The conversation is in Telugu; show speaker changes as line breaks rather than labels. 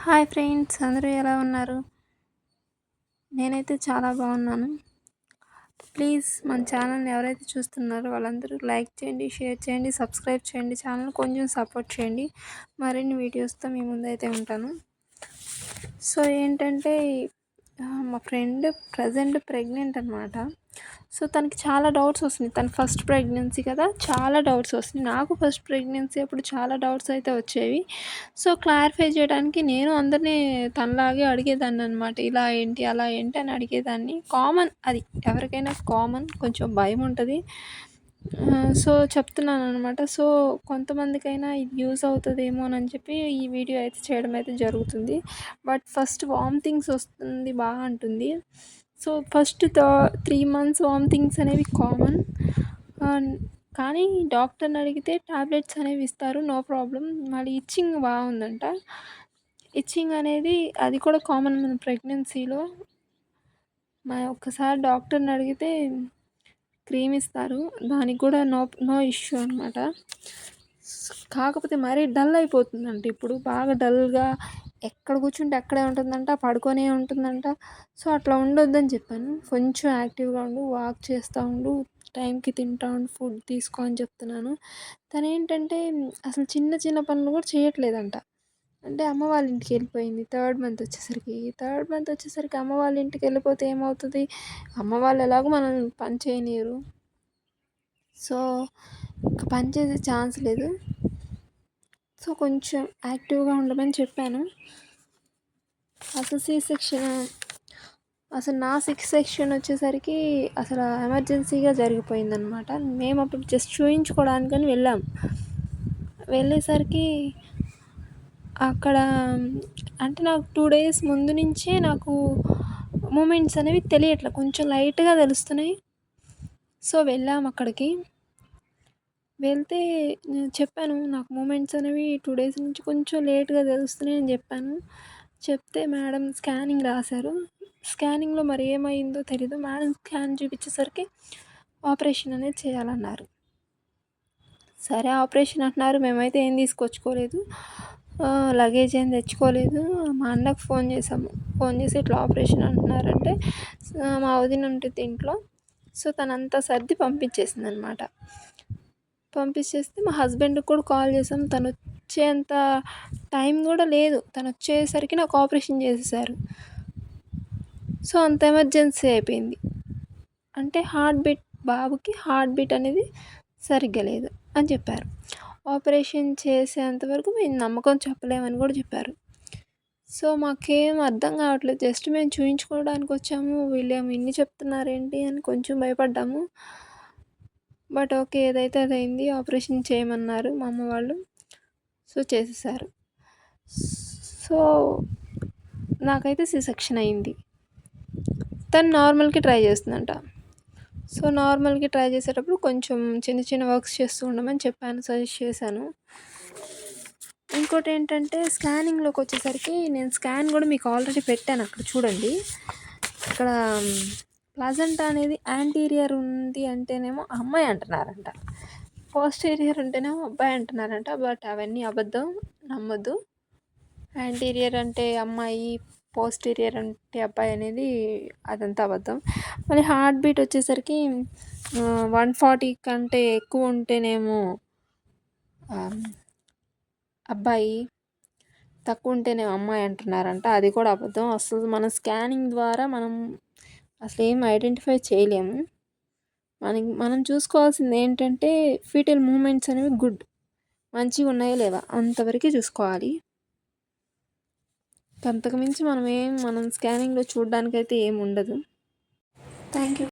హాయ్ ఫ్రెండ్స్, అందరూ ఎలా ఉన్నారు? నేనైతే చాలా బాగున్నాను. ప్లీజ్ మన ఛానల్ని ఎవరైతే చూస్తున్నారో వాళ్ళందరూ లైక్ చేయండి, షేర్ చేయండి, సబ్స్క్రైబ్ చేయండి. ఛానల్ కొంచెం సపోర్ట్ చేయండి. మరిన్ని వీడియోస్తో మీ ముందైతే ఉంటాను. సో ఏంటంటే మా ఫ్రెండ్ ప్రజెంట్ ప్రెగ్నెంట్ అనమాట. సో తనకి చాలా డౌట్స్ వస్తున్నాయి. తన ఫస్ట్ ప్రెగ్నెన్సీ కదా, చాలా డౌట్స్ వస్తున్నాయి. నాకు ఫస్ట్ ప్రెగ్నెన్సీ అప్పుడు చాలా డౌట్స్ అయితే వచ్చేవి. సో క్లారిఫై చేయడానికి నేను అందరినీ తనలాగే అడిగేదాన్ని అనమాట. ఇలా ఏంటి, అలా ఏంటి అని అడిగేదాన్ని. కామన్, అది ఎవరికైనా కామన్, కొంచెం భయం ఉంటుంది. సో చెప్తున్నాను అనమాట. సో కొంతమందికైనా ఇది యూజ్ అవుతుందేమో అని చెప్పి ఈ వీడియో అయితే చేయడం అయితే జరుగుతుంది. బట్ ఫస్ట్ వామిటింగ్స్ వస్తుంది బాగా అంటుంది. సో ఫస్ట్ 3 మంత్స్ వామిటింగ్స్ అనేవి కామన్. కానీ డాక్టర్ని అడిగితే టాబ్లెట్స్ అనేవి ఇస్తారు, నో ప్రాబ్లం. మళ్ళీ ఇచ్చింగ్ బాగుందంట. ఇచ్చింగ్ అనేది అది కూడా కామన్ మన ప్రెగ్నెన్సీలో. ఒక్కసారి డాక్టర్ని అడిగితే క్రీమ్ ఇస్తారు, దానికి కూడా నో ఇష్యూ అనమాట. కాకపోతే మరీ డల్ అయిపోతుందంట. ఇప్పుడు బాగా డల్గా ఎక్కడ కూర్చుంటే అక్కడే ఉంటుందంట, పడుకొనే ఉంటుందంట. సో అట్లా ఉండొద్దని చెప్పాను. కొంచెం యాక్టివ్గా ఉండు, వాక్ చేస్తూ ఉండు, టైంకి తింటా ఉండు, ఫుడ్ తీసుకో అని చెప్తున్నాను. తను ఏంటంటే అసలు చిన్న చిన్న పనులు కూడా చేయట్లేదంట. అంటే అమ్మ వాళ్ళ ఇంటికి వెళ్ళిపోయింది థర్డ్ మంత్ వచ్చేసరికి అమ్మ వాళ్ళ ఇంటికి వెళ్ళిపోతే ఏమవుతుంది? అమ్మ వాళ్ళు ఎలాగో మనం పని చేయనీయరు. సో ఇంకా పని చేసే ఛాన్స్ లేదు. సో కొంచెం యాక్టివ్గా ఉండమని చెప్పాను. అసలు నా సెక్షన్ వచ్చేసరికి అసలు ఎమర్జెన్సీగా జరిగిపోయిందనమాట. మేము అప్పుడు జస్ట్ చూయించుకోవడానికని వెళ్ళేసరికి అక్కడ అంటే నాకు 2 days ముందు నుంచే నాకు మూమెంట్స్ అనేవి తెలియట్లే, కొంచెం లైట్గా తెలుస్తున్నాయి. సో వెళ్ళాము అక్కడికి. వెళ్తే నేను చెప్పాను, నాకు మూమెంట్స్ అనేవి 2 days నుంచి కొంచెం లేట్గా తెలుస్తున్నాయి అని చెప్పాను. చెప్తే మేడం స్కానింగ్ రాశారు. స్కానింగ్లో మరి ఏమైందో తెలీదు. మేడం స్కాన్ చూపించేసరికి ఆపరేషన్ అనేది చేయాలన్నారు. సరే ఆపరేషన్ అంటున్నారు. మేమైతే ఏం తీసుకొచ్చుకోలేదు, లగేజ్ ఏం తెచ్చుకోలేదు. మా అన్నకు ఫోన్ చేసి ఇట్లా ఆపరేషన్ అంటున్నారంటే మా వదిన ఉంటుంది ఇంట్లో. సో తనంతా సర్ది పంపించేసింది అనమాట. పంపించేస్తే మా హస్బెండ్కి కూడా కాల్ చేసాం. తను వచ్చేంత టైం కూడా లేదు. తను వచ్చేసరికి నాకు ఆపరేషన్ చేసేసారు. సో అంత ఎమర్జెన్సీ అయిపోయింది. అంటే బాబుకి హార్ట్ బీట్ అనేది సరిగ్గా లేదు అని చెప్పారు. ఆపరేషన్ చేసేంతవరకు మేము నమ్మకం చెప్పలేమని కూడా చెప్పారు. సో మాకేం అర్థం కావట్లేదు. జస్ట్ మేము చూయించుకోవడానికి వచ్చాము, వీళ్ళేమో ఇన్ని చెప్తున్నారేంటి అని కొంచెం భయపడ్డాము. బట్ ఓకే, ఏదైతే అదైంది. ఆపరేషన్ చేయమన్నారు మా అమ్మ వాళ్ళు. సో చేసేసారు. సో నాకైతే సి సెక్షన్ అయింది. తను నార్మల్కి ట్రై చేస్తుందంట. సో నార్మల్కి ట్రై చేసేటప్పుడు కొంచెం చిన్న చిన్న వర్క్స్ చేస్తూ ఉండమని చెప్పాను, సజెస్ట్ చేశాను. ఇంకోటి ఏంటంటే స్కానింగ్లోకి వచ్చేసరికి నేను స్కాన్ కూడా మీకు ఆల్రెడీ పెట్టాను, అక్కడ చూడండి. ఇక్కడ ప్లాజెంటా అనేది యాంటీరియర్ ఉంది అంటేనేమో అమ్మాయి అంటున్నారంట, పోస్టీరియర్ ఉంటేనేమో అబ్బాయి అంటున్నారంట. బట్ అవన్నీ అబద్ధం, నమ్మొద్దు. యాంటీరియర్ అంటే అమ్మాయి, పోస్టీరియర్ అంటే అబ్బాయి అనేది అదంతా అబద్ధం. మళ్ళీ హార్ట్ బీట్ వచ్చేసరికి 140 కంటే ఎక్కువ ఉంటేనేమో అబ్బాయి, తక్కువ ఉంటేనేమో అమ్మాయి అంటున్నారంట. అది కూడా అబద్ధం. అసలు మన స్కానింగ్ ద్వారా మనం అసలు ఏం ఐడెంటిఫై చేయలేము. మనం చూసుకోవాల్సింది ఏంటంటే ఫీటల్ మూమెంట్స్ అనేవి మంచిగా ఉన్నాయా లేవా అంతవరకు చూసుకోవాలి. అంతకుమించి మనం స్కానింగ్లో చూడడానికైతే ఏమి ఉండదు. Thank you.